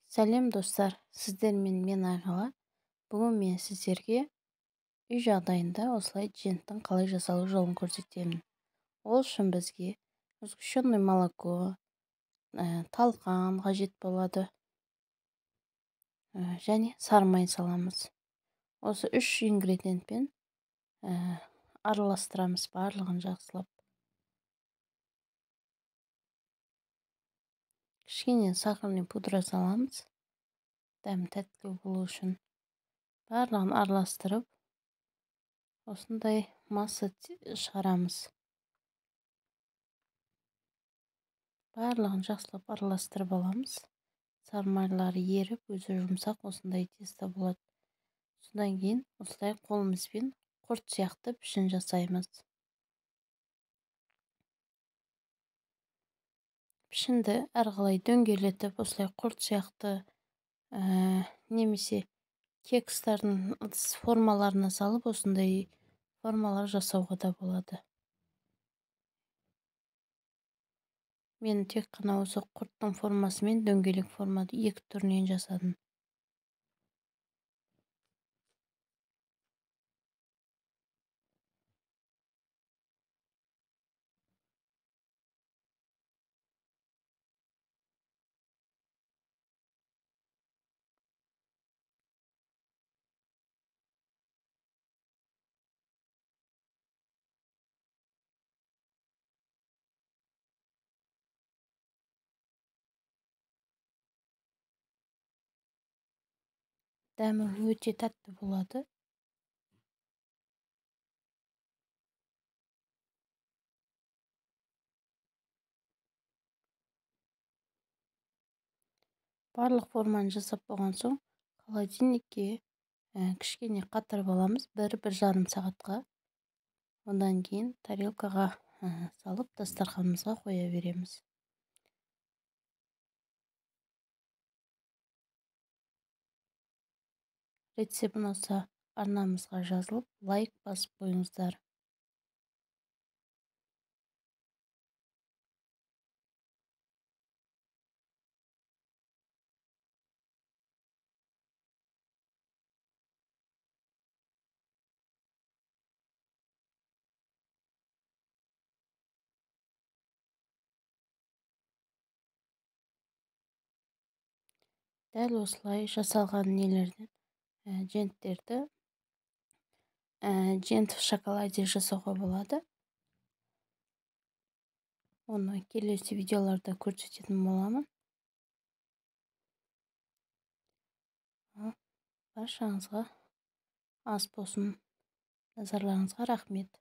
Сәлем достар, сіздермен мен Айғала. Бүгін мен сіздерге үй жағдайында осылай дженттің қалай жасалу жолын көрсетемін. Ол үшін бізге сгущенное молоко, талқан қажет болады және сары май саламыз. Осы үш ингредиентпен араластырамыз барлығын жақсылап. Кішкене сахарный пудра саламыз. Дәмі тәтті болу үшін. Барлығын араластырып, осындай масса шығарамыз. Барлығын жақсылап араластырып аламыз. Сары майлары еріп, өзі жұмсақ осындай тесто болады. Содан кейін осылай қолымызбен құрт сияқты пішін жасаймыз. Пішінді әрқалай дөңгелетіп, осылай құрт сияқты немесе кекстардың формаларына салып, осындай формалар жасауға да болады. Мен тек қана осы құрттың формасы мен дөңгелек формады екі түрінен жасадым. Дәмі өте тәтті болады. Барлық форманы жасап болған соң, холодильникке кішкене қатырып аламыз 1-1,5 сағатқа. Одан кейін тарелкаға салып дастарханымызға қоя береміз. Рецепт ұнаса арнамызға жазылып, лайк басып қойыңыздар. Дәл осылай жасалған нелерден дженттерді джент в шоколаде жасауға болады. Оны келесі видеоларда көрсететін боламын. Баршаңызға ас болсын. Назарларыңызға рахмет.